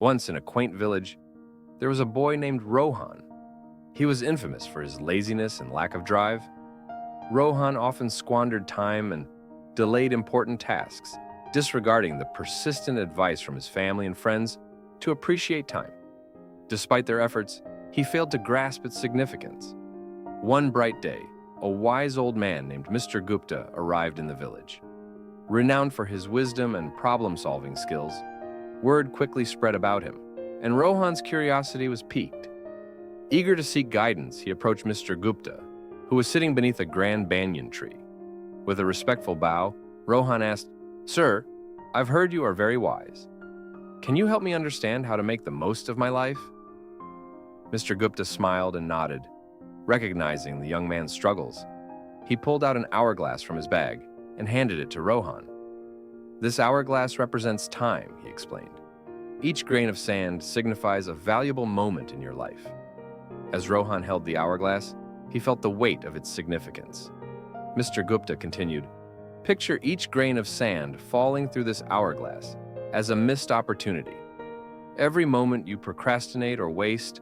Once in a quaint village, there was a boy named Rohan. He was infamous for his laziness and lack of drive. Rohan often squandered time and delayed important tasks, disregarding the persistent advice from his family and friends to appreciate time. Despite their efforts, he failed to grasp its significance. One bright day, a wise old man named Mr. Gupta arrived in the village. Renowned for his wisdom and problem-solving skills, word quickly spread about him, and Rohan's curiosity was piqued. Eager to seek guidance, he approached Mr. Gupta, who was sitting beneath a grand banyan tree. With a respectful bow, Rohan asked, "Sir, I've heard you are very wise. Can you help me understand how to make the most of my life?" Mr. Gupta smiled and nodded, recognizing the young man's struggles. He pulled out an hourglass from his bag and handed it to Rohan. "This hourglass represents time," he explained. "Each grain of sand signifies a valuable moment in your life." As Rohan held the hourglass, he felt the weight of its significance. Mr. Gupta continued, "Picture each grain of sand falling through this hourglass as a missed opportunity. Every moment you procrastinate or waste,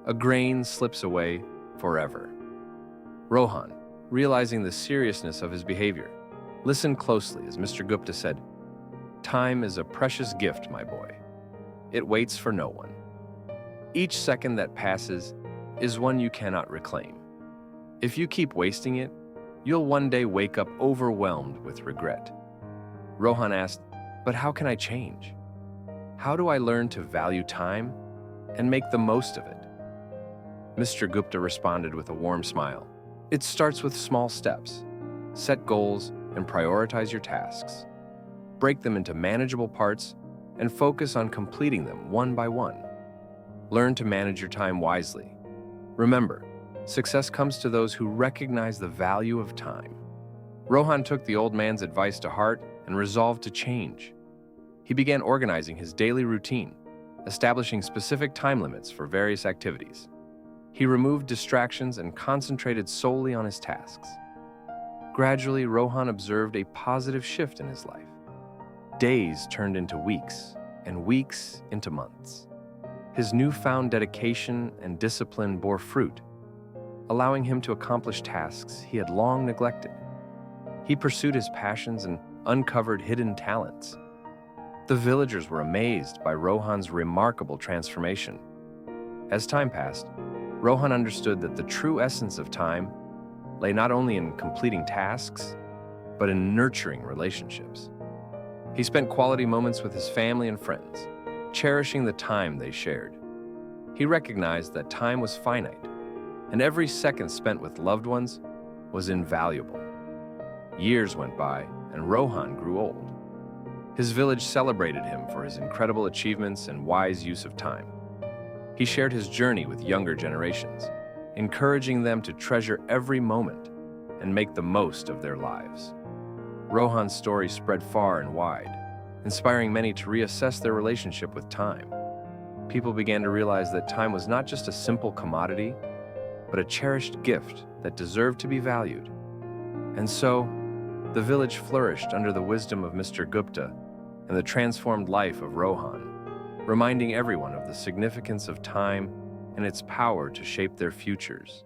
a grain slips away forever." Rohan, realizing the seriousness of his behavior, listened closely as Mr. Gupta said, "Time is a precious gift, my boy. It waits for no one. Each second that passes is one you cannot reclaim. If you keep wasting it, you'll one day wake up overwhelmed with regret." Rohan asked, "But how can I change? How do I learn to value time and make the most of it?" Mr. Gupta responded with a warm smile. "It starts with small steps. Set goals and prioritize your tasks. Break them into manageable parts and focus on completing them one by one. Learn to manage your time wisely. Remember, success comes to those who recognize the value of time." Rohan took the old man's advice to heart and resolved to change. He began organizing his daily routine, establishing specific time limits for various activities. He removed distractions and concentrated solely on his tasks. Gradually, Rohan observed a positive shift in his life. Days turned into weeks, and weeks into months. His newfound dedication and discipline bore fruit, allowing him to accomplish tasks he had long neglected. He pursued his passions and uncovered hidden talents. The villagers were amazed by Rohan's remarkable transformation. As time passed, Rohan understood that the true essence of time lay not only in completing tasks, but in nurturing relationships. He spent quality moments with his family and friends, cherishing the time they shared. He recognized that time was finite, and every second spent with loved ones was invaluable. Years went by, and Rohan grew old. His village celebrated him for his incredible achievements and wise use of time. He shared his journey with younger generations, encouraging them to treasure every moment and make the most of their lives. Rohan's story spread far and wide, inspiring many to reassess their relationship with time. People began to realize that time was not just a simple commodity, but a cherished gift that deserved to be valued. And so, the village flourished under the wisdom of Mr. Gupta and the transformed life of Rohan, reminding everyone of the significance of time and its power to shape their futures.